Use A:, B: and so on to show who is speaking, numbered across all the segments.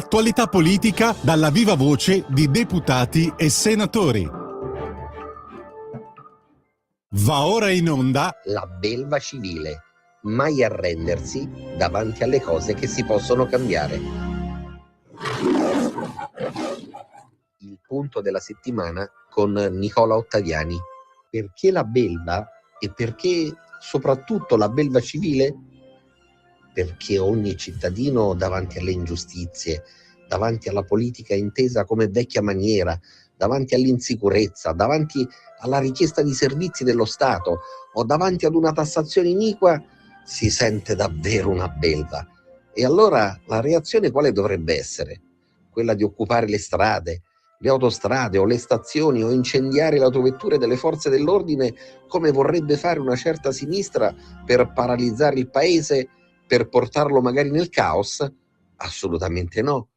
A: L'attualità politica dalla viva voce di deputati e senatori. Va ora in onda
B: La belva civile, mai arrendersi davanti alle cose che si possono cambiare. Il punto della settimana con Nicola Ottaviani. Perché la belva e perché soprattutto la belva civile? Perché ogni cittadino davanti alle ingiustizie, davanti alla politica intesa come vecchia maniera, davanti all'insicurezza, davanti alla richiesta di servizi dello Stato o davanti ad una tassazione iniqua, si sente davvero una belva. E allora la reazione quale dovrebbe essere? Quella di occupare le strade, le autostrade o le stazioni o incendiare le autovetture delle forze dell'ordine come vorrebbe fare una certa sinistra per paralizzare il paese, per portarlo magari nel caos? Assolutamente no.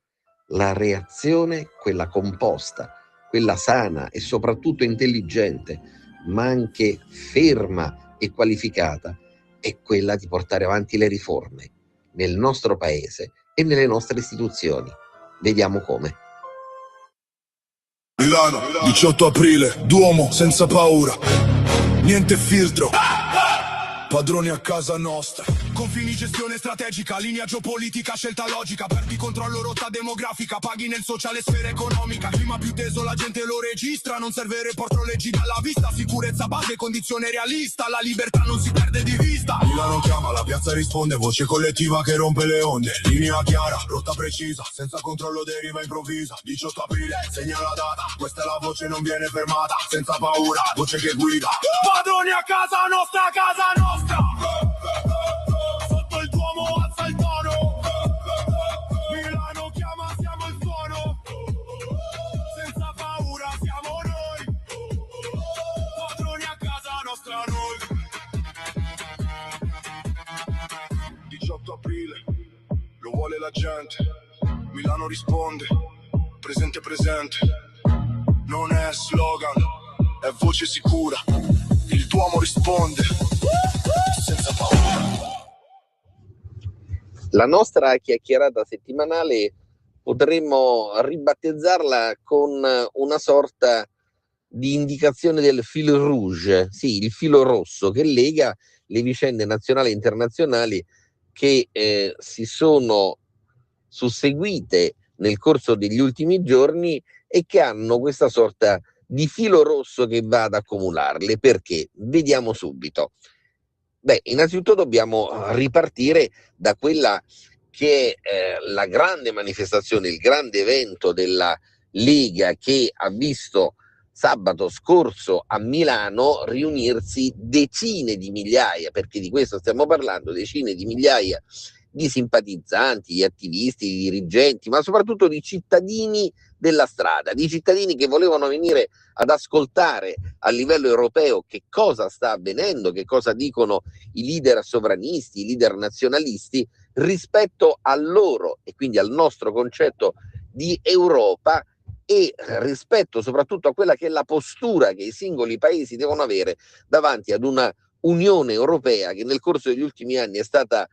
B: La reazione, quella composta, quella sana e soprattutto intelligente, ma anche ferma e qualificata, è quella di portare avanti le riforme nel nostro paese e nelle nostre istituzioni. Vediamo come.
C: Milano, 18 aprile, Duomo senza paura, niente filtro, padroni a casa nostra. Confini, gestione strategica, linea geopolitica, scelta logica. Perdi controllo, rotta demografica, paghi nel sociale, sfera economica. Clima più teso, la gente lo registra. Non serve report, leggi dalla vista. Sicurezza base, condizione realista. La libertà non si perde di vista. Milano chiama, la piazza risponde. Voce collettiva che rompe le onde. Linea chiara, rotta precisa. Senza controllo deriva improvvisa. 18 aprile, segna la data. Questa è la voce, non viene fermata. Senza paura, voce che guida. Padroni a casa nostra, casa nostra. Sotto il Duomo alza il tono. Milano chiama, siamo il suono. Senza paura siamo noi. Padroni a casa nostra noi. 18 aprile, lo vuole la gente. Milano risponde, presente presente. Non è slogan, è voce sicura. Il Duomo risponde, senza paura.
B: La nostra chiacchierata settimanale potremmo ribattezzarla con una sorta di indicazione del fil rouge, sì, il filo rosso che lega le vicende nazionali e internazionali che si sono susseguite nel corso degli ultimi giorni e che hanno questa sorta di filo rosso che va ad accumularle. Perché? Vediamo subito. Beh, innanzitutto dobbiamo ripartire da quella che è la grande manifestazione, il grande evento della Lega, che ha visto sabato scorso a Milano riunirsi decine di migliaia, perché di questo stiamo parlando, decine di migliaia di simpatizzanti, di attivisti, di dirigenti, ma soprattutto di cittadini della strada, di cittadini che volevano venire ad ascoltare a livello europeo che cosa sta avvenendo, che cosa dicono i leader sovranisti, i leader nazionalisti rispetto al loro e quindi al nostro concetto di Europa e rispetto soprattutto a quella che è la postura che i singoli paesi devono avere davanti ad una Unione Europea che nel corso degli ultimi anni è stata,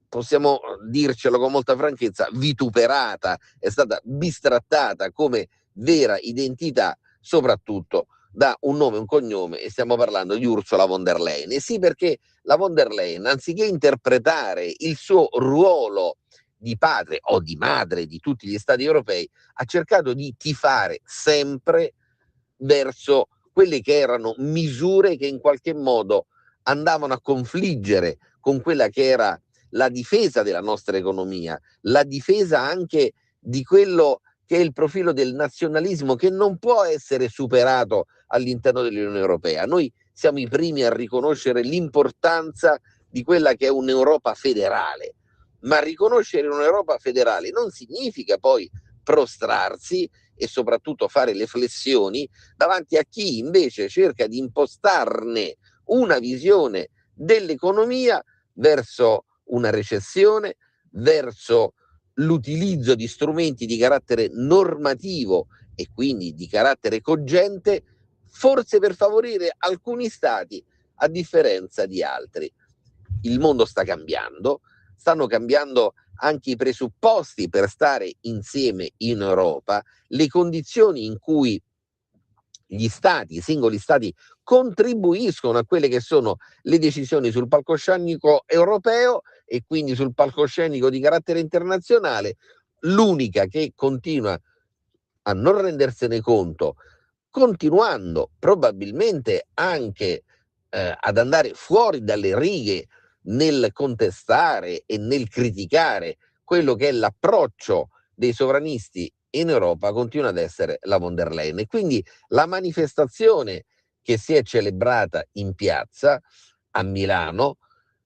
B: possiamo dircelo con molta franchezza, vituperata, è stata bistrattata come vera identità, soprattutto da un nome e un cognome, e stiamo parlando di Ursula von der Leyen. E sì, perché la von der Leyen, anziché interpretare il suo ruolo di padre o di madre di tutti gli stati europei, ha cercato di tifare sempre verso quelle che erano misure che in qualche modo andavano a confliggere con quella che era la difesa della nostra economia, la difesa anche di quello che è il profilo del nazionalismo che non può essere superato all'interno dell'Unione Europea. Noi siamo i primi a riconoscere l'importanza di quella che è un'Europa federale, ma riconoscere un'Europa federale non significa poi prostrarsi e soprattutto fare le flessioni davanti a chi invece cerca di impostarne una visione dell'economia verso una recessione, verso l'utilizzo di strumenti di carattere normativo e quindi di carattere cogente, forse per favorire alcuni stati a differenza di altri. Il mondo sta cambiando, stanno cambiando anche i presupposti per stare insieme in Europa, le condizioni in cui gli stati, i singoli stati contribuiscono a quelle che sono le decisioni sul palcoscenico europeo e quindi sul palcoscenico di carattere internazionale. L'unica che continua a non rendersene conto, continuando probabilmente anche ad andare fuori dalle righe nel contestare e nel criticare quello che è l'approccio dei sovranisti in Europa, continua ad essere la von der Leyen. E quindi la manifestazione che si è celebrata in piazza a Milano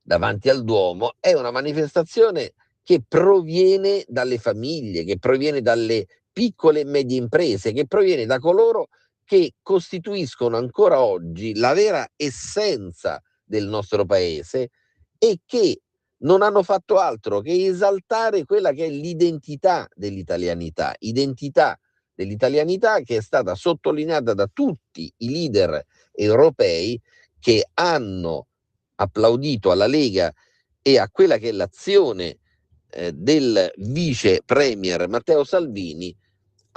B: davanti al Duomo è una manifestazione che proviene dalle famiglie, che proviene dalle piccole e medie imprese, che proviene da coloro che costituiscono ancora oggi la vera essenza del nostro paese e che non hanno fatto altro che esaltare quella che è l'identità dell'italianità che è stata sottolineata da tutti i leader europei che hanno applaudito alla Lega e a quella che è l'azione del vice premier Matteo Salvini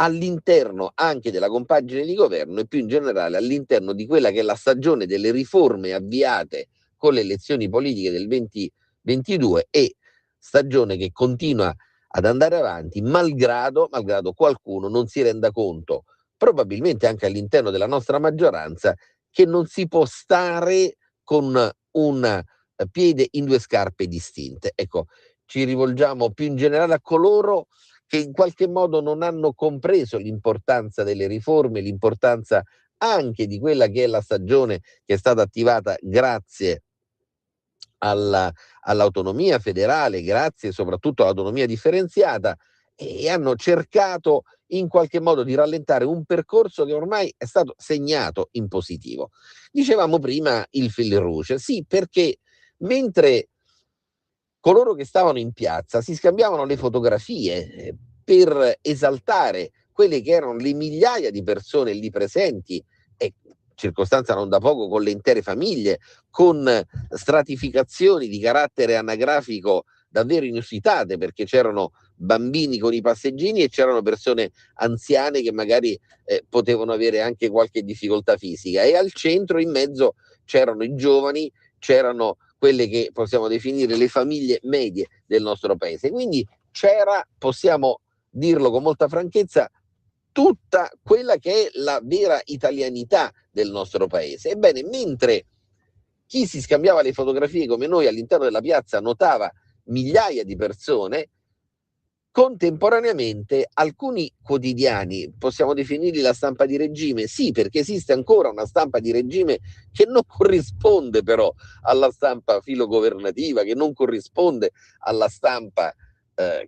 B: all'interno anche della compagine di governo e più in generale all'interno di quella che è la stagione delle riforme avviate con le elezioni politiche del 2022 e stagione che continua ad andare avanti malgrado qualcuno non si renda conto, probabilmente anche all'interno della nostra maggioranza, che non si può stare con un piede in due scarpe distinte. Ecco, ci rivolgiamo più in generale a coloro che in qualche modo non hanno compreso l'importanza delle riforme, l'importanza anche di quella che è la stagione che è stata attivata grazie all'autonomia federale, grazie soprattutto all'autonomia differenziata, e hanno cercato in qualche modo di rallentare un percorso che ormai è stato segnato in positivo. Dicevamo prima il fil rouge, sì, perché mentre coloro che stavano in piazza si scambiavano le fotografie per esaltare quelle che erano le migliaia di persone lì presenti, e circostanza non da poco con le intere famiglie, con stratificazioni di carattere anagrafico davvero inusitate, perché c'erano bambini con i passeggini e c'erano persone anziane che magari potevano avere anche qualche difficoltà fisica, e al centro, in mezzo, c'erano i giovani, c'erano quelle che possiamo definire le famiglie medie del nostro paese. Quindi c'era, possiamo dirlo con molta franchezza, tutta quella che è la vera italianità del nostro paese. Ebbene, mentre chi si scambiava le fotografie come noi all'interno della piazza notava migliaia di persone, contemporaneamente alcuni quotidiani, possiamo definirli la stampa di regime, sì, perché esiste ancora una stampa di regime che non corrisponde però alla stampa filogovernativa, che non corrisponde alla stampa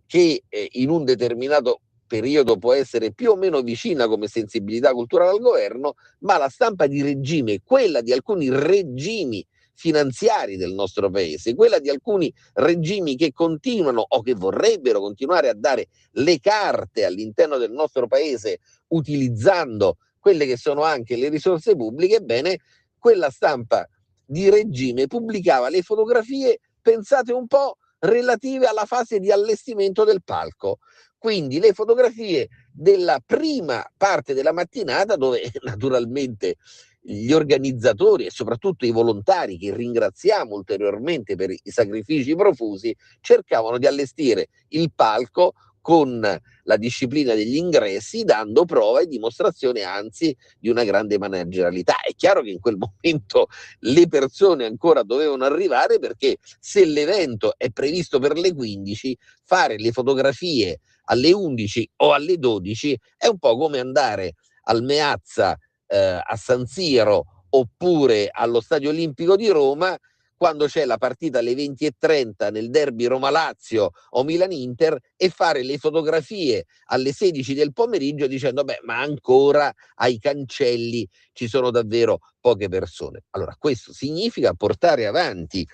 B: che in un determinato periodo può essere più o meno vicina come sensibilità culturale al governo, ma la stampa di regime, quella di alcuni regimi finanziari del nostro paese, quella di alcuni regimi che continuano o che vorrebbero continuare a dare le carte all'interno del nostro paese utilizzando quelle che sono anche le risorse pubbliche. Ebbene, quella stampa di regime pubblicava le fotografie, pensate un po', relative alla fase di allestimento del palco. Quindi le fotografie della prima parte della mattinata, dove naturalmente gli organizzatori e soprattutto i volontari, che ringraziamo ulteriormente per i sacrifici profusi, cercavano di allestire il palco con la disciplina degli ingressi, dando prova e dimostrazione anzi di una grande managerialità. È chiaro che in quel momento le persone ancora dovevano arrivare, perché se l'evento è previsto per le 15, fare le fotografie alle 11 o alle 12 è un po' come andare al Meazza a San Siro oppure allo Stadio Olimpico di Roma quando c'è la partita alle 20:30 nel derby Roma-Lazio o Milan-Inter e fare le fotografie alle 16 del pomeriggio dicendo ma ancora ai cancelli ci sono davvero poche persone. Allora, questo significa portare avanti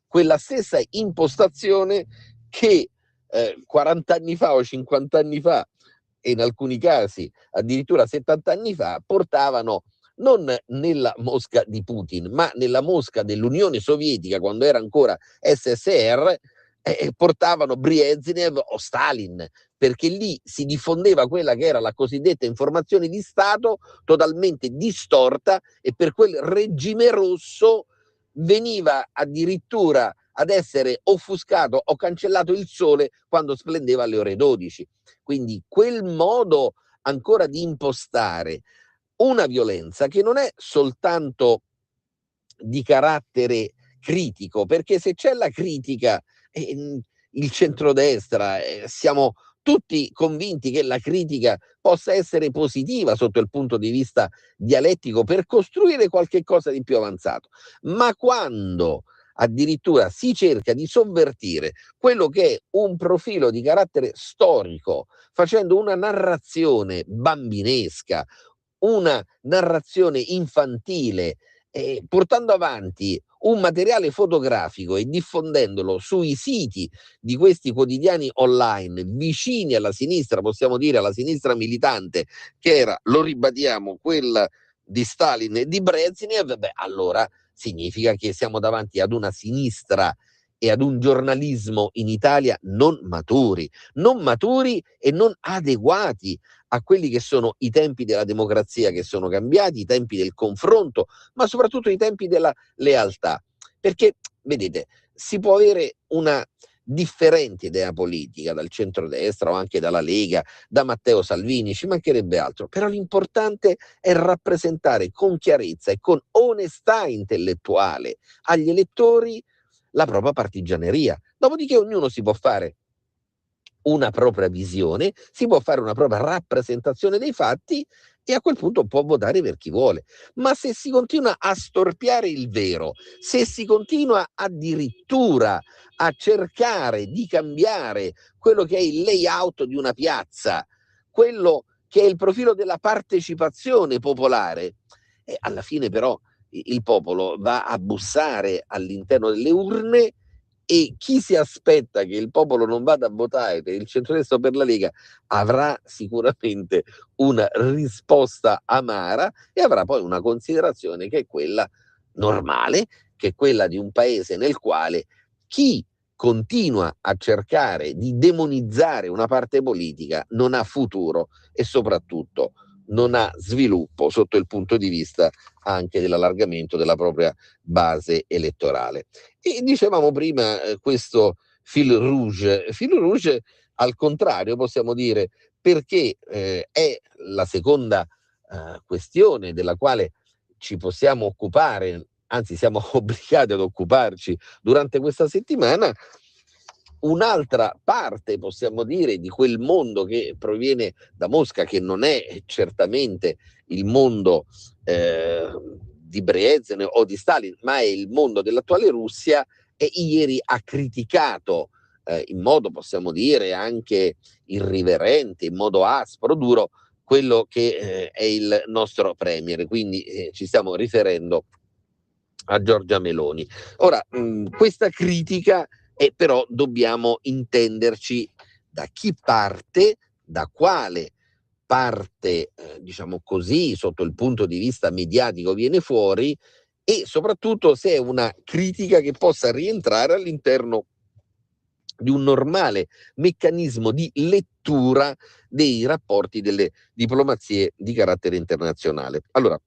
B: quella stessa impostazione che 40 anni fa o 50 anni fa, e in alcuni casi addirittura 70 anni fa, portavano non nella Mosca di Putin, ma nella Mosca dell'Unione Sovietica, quando era ancora SSR, portavano Brezhnev o Stalin, perché lì si diffondeva quella che era la cosiddetta informazione di Stato totalmente distorta, e per quel regime rosso veniva addirittura ad essere offuscato o cancellato il sole quando splendeva alle ore 12. Quindi quel modo ancora di impostare una violenza che non è soltanto di carattere critico, perché se c'è la critica, il centrodestra, siamo tutti convinti che la critica possa essere positiva sotto il punto di vista dialettico per costruire qualche cosa di più avanzato, ma quando addirittura si cerca di sovvertire quello che è un profilo di carattere storico, facendo una narrazione bambinesca, una narrazione infantile, portando avanti un materiale fotografico e diffondendolo sui siti di questi quotidiani online vicini alla sinistra, possiamo dire alla sinistra militante, che era, lo ribadiamo, quella di Stalin e di Brezhnev, allora significa che siamo davanti ad una sinistra e ad un giornalismo in Italia non maturi e non adeguati a quelli che sono i tempi della democrazia che sono cambiati, i tempi del confronto, ma soprattutto i tempi della lealtà. Perché, vedete, si può avere una differente idea politica dal centrodestra o anche dalla Lega, da Matteo Salvini, ci mancherebbe altro, però l'importante è rappresentare con chiarezza e con onestà intellettuale agli elettori la propria partigianeria. Dopodiché ognuno si può fare una propria visione, si può fare una propria rappresentazione dei fatti e a quel punto può votare per chi vuole. Ma se si continua a storpiare il vero, se si continua addirittura a cercare di cambiare quello che è il layout di una piazza, quello che è il profilo della partecipazione popolare, alla fine però il popolo va a bussare all'interno delle urne, e chi si aspetta che il popolo non vada a votare per il centrodestra o per la Lega avrà sicuramente una risposta amara e avrà poi una considerazione che è quella normale, che è quella di un paese nel quale chi continua a cercare di demonizzare una parte politica non ha futuro e soprattutto non ha sviluppo sotto il punto di vista anche dell'allargamento della propria base elettorale. E dicevamo prima questo fil rouge al contrario possiamo dire, perché è la seconda questione della quale ci possiamo occupare, anzi siamo obbligati ad occuparci durante questa settimana. Un'altra parte, possiamo dire, di quel mondo che proviene da Mosca, che non è certamente il mondo di Brezhnev o di Stalin, ma è il mondo dell'attuale Russia, e ieri ha criticato in modo, possiamo dire, anche irriverente, in modo aspro, duro, quello che è il nostro premier. Quindi ci stiamo riferendo a Giorgia Meloni. Ora, questa critica però dobbiamo intenderci da chi parte, da quale parte, diciamo così, sotto il punto di vista mediatico viene fuori, e soprattutto se è una critica che possa rientrare all'interno di un normale meccanismo di lettura dei rapporti delle diplomazie di carattere internazionale. Allora,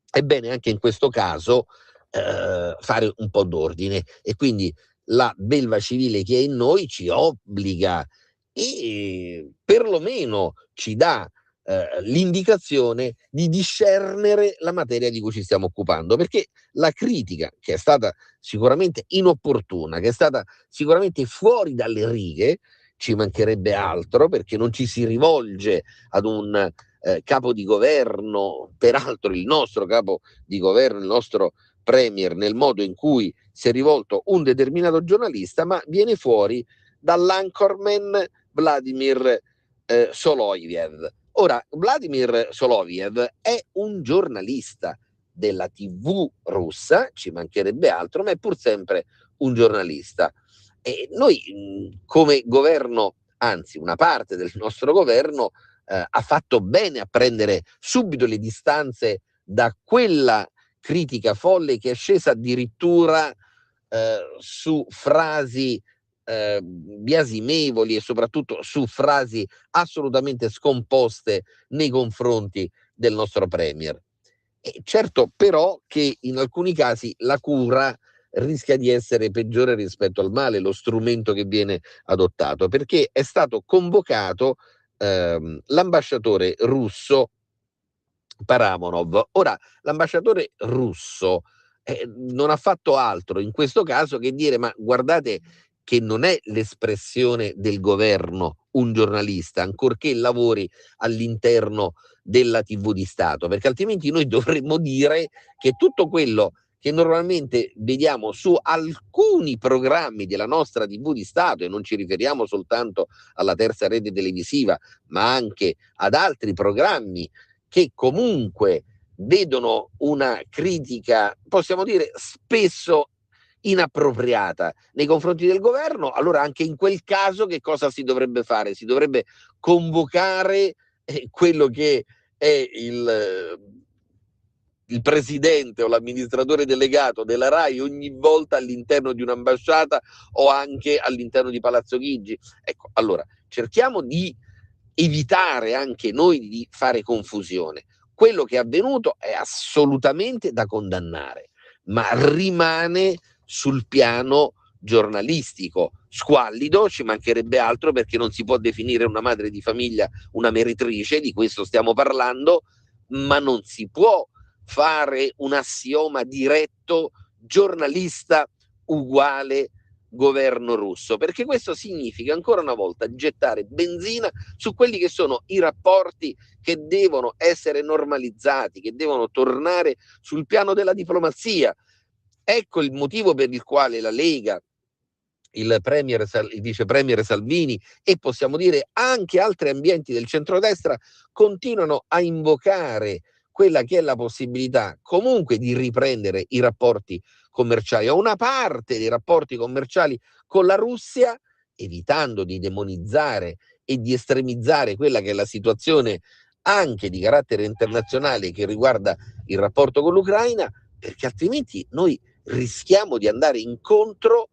B: è bene anche in questo caso fare un po' d'ordine, e quindi la belva civile che è in noi ci obbliga e perlomeno ci dà l'indicazione di discernere la materia di cui ci stiamo occupando, perché la critica, che è stata sicuramente inopportuna, che è stata sicuramente fuori dalle righe, ci mancherebbe altro, perché non ci si rivolge ad un capo di governo, peraltro il nostro capo di governo, il nostro premier, nel modo in cui si è rivolto un determinato giornalista, ma viene fuori dall'anchorman Vladimir Soloviev. Ora, Vladimir Soloviev è un giornalista della TV russa, ci mancherebbe altro, ma è pur sempre un giornalista. E noi come governo, anzi una parte del nostro governo, ha fatto bene a prendere subito le distanze da quella critica folle che è scesa addirittura su frasi biasimevoli e soprattutto su frasi assolutamente scomposte nei confronti del nostro premier. E certo però che in alcuni casi la cura rischia di essere peggiore rispetto al male, lo strumento che viene adottato, perché è stato convocato l'ambasciatore russo Paramonov. Ora, l'ambasciatore russo non ha fatto altro in questo caso che dire: ma guardate che non è l'espressione del governo un giornalista, ancorché lavori all'interno della TV di Stato, perché altrimenti noi dovremmo dire che tutto quello che normalmente vediamo su alcuni programmi della nostra TV di Stato, e non ci riferiamo soltanto alla terza rete televisiva, ma anche ad altri programmi che comunque vedono una critica, possiamo dire, spesso inappropriata nei confronti del governo, allora anche in quel caso che cosa si dovrebbe fare? Si dovrebbe convocare quello che è il presidente o l'amministratore delegato della RAI ogni volta all'interno di un'ambasciata o anche all'interno di Palazzo Chigi. Ecco, allora cerchiamo di evitare anche noi di fare confusione. Quello che è avvenuto è assolutamente da condannare, ma rimane sul piano giornalistico, squallido, ci mancherebbe altro, perché non si può definire una madre di famiglia una meritrice, di questo stiamo parlando, ma non si può fare un assioma diretto giornalista uguale governo russo, perché questo significa ancora una volta gettare benzina su quelli che sono i rapporti che devono essere normalizzati, che devono tornare sul piano della diplomazia. Ecco il motivo per il quale la Lega, il vice premier Salvini e possiamo dire anche altri ambienti del centrodestra continuano a invocare quella che è la possibilità comunque di riprendere i rapporti commerciali o una parte dei rapporti commerciali con la Russia, evitando di demonizzare e di estremizzare quella che è la situazione anche di carattere internazionale che riguarda il rapporto con l'Ucraina, perché altrimenti noi rischiamo di andare incontro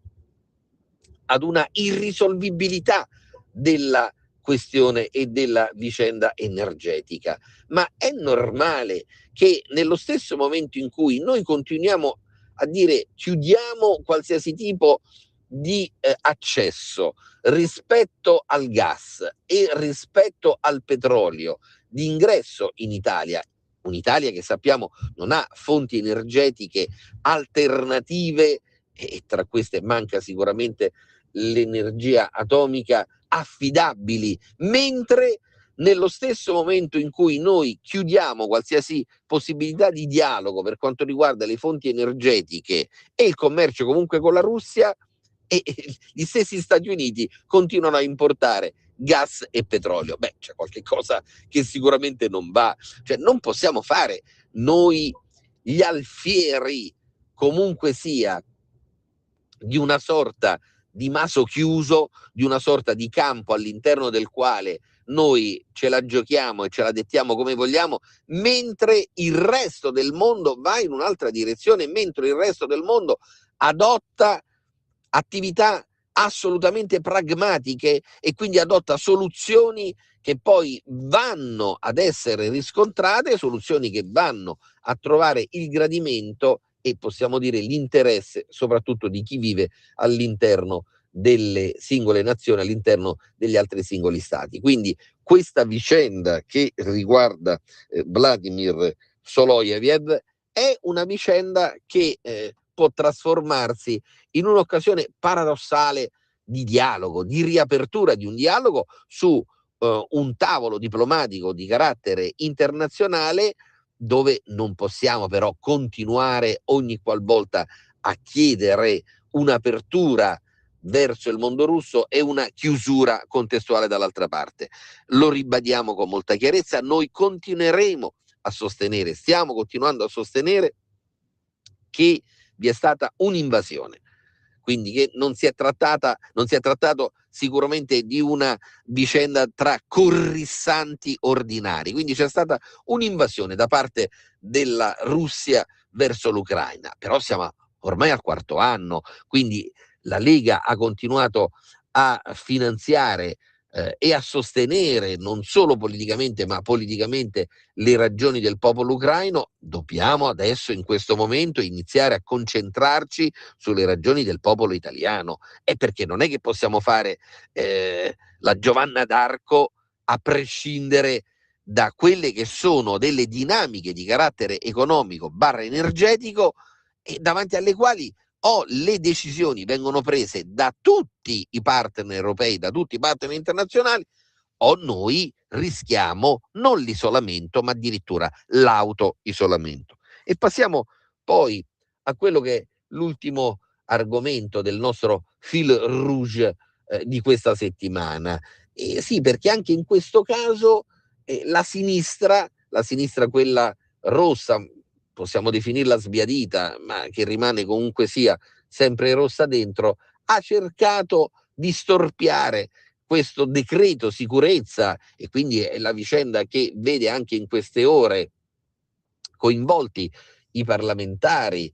B: ad una irrisolvibilità della questione e della vicenda energetica. Ma è normale che nello stesso momento in cui noi continuiamo a dire chiudiamo qualsiasi tipo di accesso rispetto al gas e rispetto al petrolio di ingresso in Italia, un'Italia che sappiamo non ha fonti energetiche alternative, e tra queste manca sicuramente l'energia atomica, affidabili, mentre nello stesso momento in cui noi chiudiamo qualsiasi possibilità di dialogo per quanto riguarda le fonti energetiche e il commercio comunque con la Russia, e gli stessi Stati Uniti continuano a importare gas e petrolio. Beh, c'è qualche cosa che sicuramente non va. Cioè, non possiamo fare noi gli alfieri, comunque sia, di una sorta di maso chiuso, di una sorta di campo all'interno del quale noi ce la giochiamo e ce la dettiamo come vogliamo, mentre il resto del mondo va in un'altra direzione, mentre il resto del mondo adotta attività assolutamente pragmatiche e quindi adotta soluzioni che poi vanno ad essere riscontrate, soluzioni che vanno a trovare il gradimento e possiamo dire l'interesse soprattutto di chi vive all'interno delle singole nazioni, all'interno degli altri singoli stati. Quindi questa vicenda che riguarda Vladimir Soloveitch è una vicenda che può trasformarsi in un'occasione paradossale di dialogo, di riapertura di un dialogo su un tavolo diplomatico di carattere internazionale, dove non possiamo però continuare ogni qualvolta a chiedere un'apertura verso il mondo russo e una chiusura contestuale dall'altra parte. Lo ribadiamo con molta chiarezza, noi continueremo a sostenere, stiamo continuando a sostenere che vi è stata un'invasione, quindi che non si è trattato sicuramente di una vicenda tra corrissanti ordinari, quindi c'è stata un'invasione da parte della Russia verso l'Ucraina, però siamo ormai al quarto anno, quindi la Lega ha continuato a finanziare e a sostenere non solo politicamente ma politicamente le ragioni del popolo ucraino. Dobbiamo adesso in questo momento iniziare a concentrarci sulle ragioni del popolo italiano, e perché non è che possiamo fare la Giovanna d'Arco a prescindere da quelle che sono delle dinamiche di carattere economico / energetico, e davanti alle quali o le decisioni vengono prese da tutti i partner europei, da tutti i partner internazionali, o noi rischiamo non l'isolamento ma addirittura l'auto-isolamento. E passiamo poi a quello che è l'ultimo argomento del nostro fil rouge di questa settimana. Sì, perché anche in questo caso la sinistra quella rossa, possiamo definirla sbiadita, ma che rimane comunque sia sempre rossa dentro, ha cercato di storpiare questo decreto sicurezza, e quindi è la vicenda che vede anche in queste ore coinvolti i parlamentari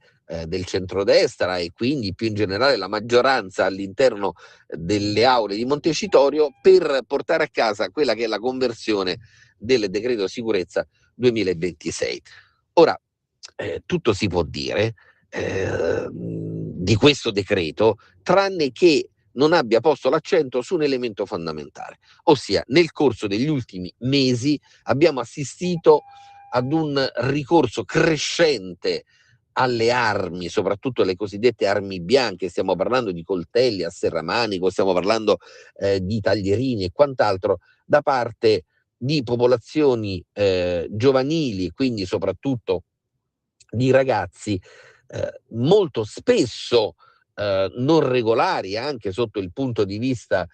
B: del centrodestra e quindi più in generale la maggioranza all'interno delle aule di Montecitorio, per portare a casa quella che è la conversione del decreto sicurezza 2026. Ora, tutto si può dire di questo decreto, tranne che non abbia posto l'accento su un elemento fondamentale, ossia nel corso degli ultimi mesi abbiamo assistito ad un ricorso crescente alle armi, soprattutto le cosiddette armi bianche. Stiamo parlando di coltelli a serramanico, stiamo parlando di taglierini e quant'altro, da parte di popolazioni giovanili, quindi soprattutto di ragazzi molto spesso non regolari anche sotto il punto di vista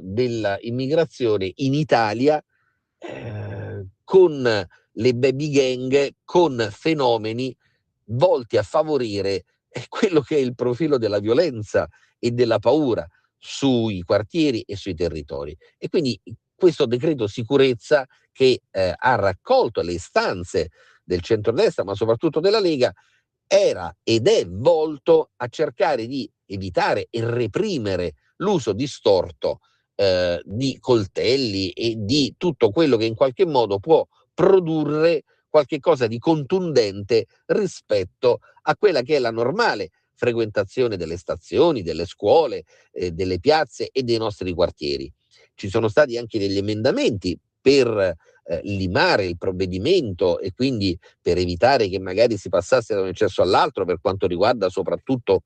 B: dell'immigrazione in Italia, con le baby gang, con fenomeni volti a favorire quello che è il profilo della violenza e della paura sui quartieri e sui territori. E quindi questo decreto sicurezza, che ha raccolto le istanze del centrodestra ma soprattutto della Lega, era ed è volto a cercare di evitare e reprimere l'uso distorto di coltelli e di tutto quello che in qualche modo può produrre qualche cosa di contundente rispetto a quella che è la normale frequentazione delle stazioni, delle scuole, delle piazze e dei nostri quartieri. Ci sono stati anche degli emendamenti per limare il provvedimento e quindi per evitare che magari si passasse da un eccesso all'altro per quanto riguarda soprattutto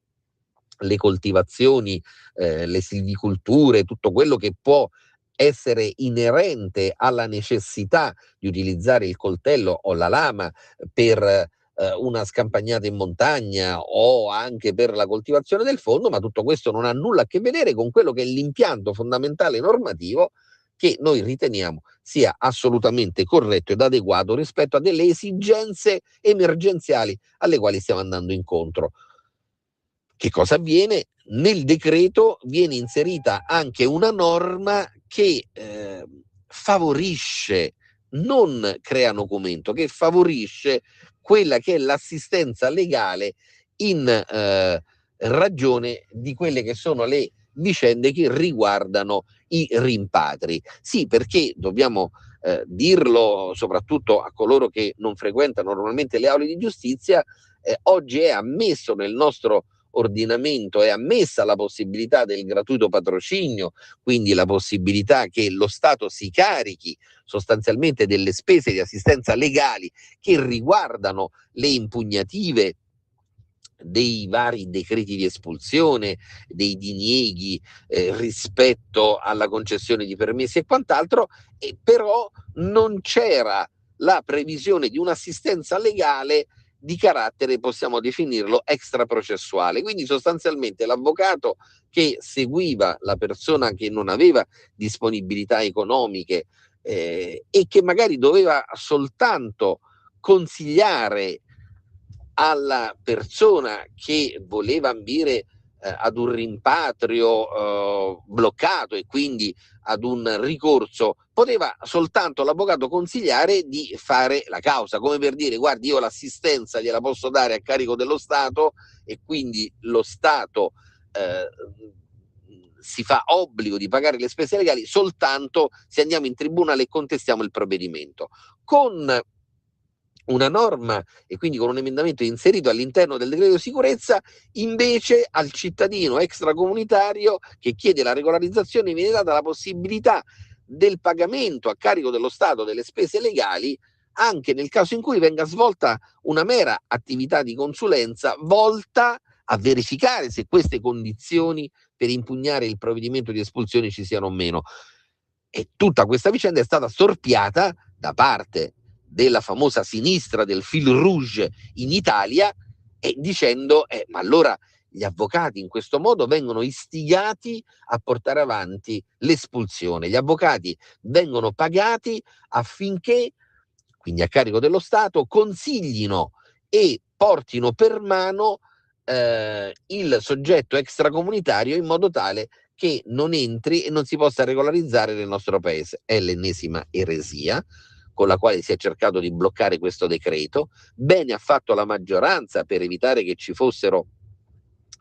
B: le coltivazioni, le silvicolture, tutto quello che può essere inerente alla necessità di utilizzare il coltello o la lama per una scampagnata in montagna o anche per la coltivazione del fondo, ma tutto questo non ha nulla a che vedere con quello che è l'impianto fondamentale normativo che noi riteniamo sia assolutamente corretto ed adeguato rispetto a delle esigenze emergenziali alle quali stiamo andando incontro. Che cosa avviene? Nel decreto viene inserita anche una norma che favorisce, non crea documento, che favorisce quella che è l'assistenza legale in ragione di quelle che sono le vicende che riguardano i rimpatri. Sì, perché dobbiamo dirlo soprattutto a coloro che non frequentano normalmente le aule di giustizia, oggi è ammesso nel nostro ordinamento, è ammessa la possibilità del gratuito patrocinio, quindi la possibilità che lo Stato si carichi sostanzialmente delle spese di assistenza legali che riguardano le impugnative dei vari decreti di espulsione, dei dinieghi rispetto alla concessione di permessi e quant'altro, e però non c'era la previsione di un'assistenza legale di carattere, possiamo definirlo, extraprocessuale. Quindi sostanzialmente l'avvocato che seguiva la persona che non aveva disponibilità economiche e che magari doveva soltanto consigliare alla persona che voleva ambire ad un rimpatrio bloccato e quindi ad un ricorso, poteva soltanto l'avvocato consigliare di fare la causa, come per dire: guardi, io l'assistenza gliela posso dare a carico dello Stato e quindi lo Stato si fa obbligo di pagare le spese legali soltanto se andiamo in tribunale e contestiamo il provvedimento. Con una norma e quindi con un emendamento inserito all'interno del decreto di sicurezza, invece al cittadino extracomunitario che chiede la regolarizzazione viene data la possibilità del pagamento a carico dello Stato delle spese legali anche nel caso in cui venga svolta una mera attività di consulenza volta a verificare se queste condizioni per impugnare il provvedimento di espulsione ci siano o meno. E tutta questa vicenda è stata storpiata da parte della famosa sinistra del fil rouge in Italia, dicendo ma allora gli avvocati in questo modo vengono istigati a portare avanti l'espulsione, gli avvocati vengono pagati affinché, quindi a carico dello Stato, consiglino e portino per mano il soggetto extracomunitario in modo tale che non entri e non si possa regolarizzare nel nostro paese. È l'ennesima eresia con la quale si è cercato di bloccare questo decreto. Bene ha fatto la maggioranza per evitare che ci fossero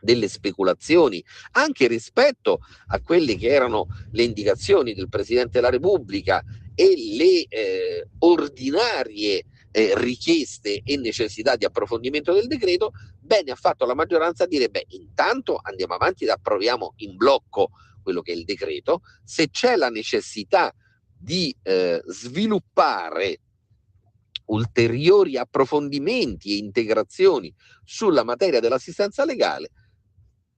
B: delle speculazioni anche rispetto a quelle che erano le indicazioni del Presidente della Repubblica e le ordinarie richieste e necessità di approfondimento del decreto. Bene ha fatto la maggioranza a dire intanto andiamo avanti ed approviamo in blocco quello che è il decreto. Se c'è la necessità di sviluppare ulteriori approfondimenti e integrazioni sulla materia dell'assistenza legale,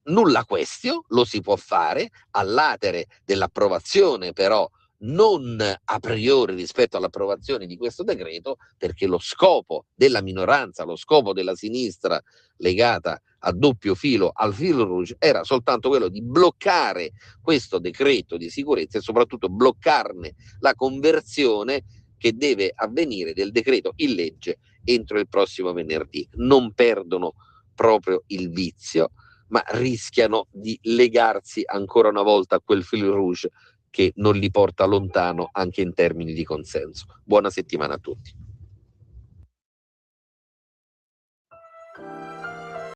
B: nulla questio, lo si può fare all'atere dell'approvazione però non a priori rispetto all'approvazione di questo decreto, perché lo scopo della minoranza, lo scopo della sinistra legata a doppio filo al fil rouge era soltanto quello di bloccare questo decreto di sicurezza e soprattutto bloccarne la conversione che deve avvenire del decreto in legge entro il prossimo venerdì. Non perdono proprio il vizio, ma rischiano di legarsi ancora una volta a quel fil rouge che non li porta lontano anche in termini di consenso. Buona settimana a tutti.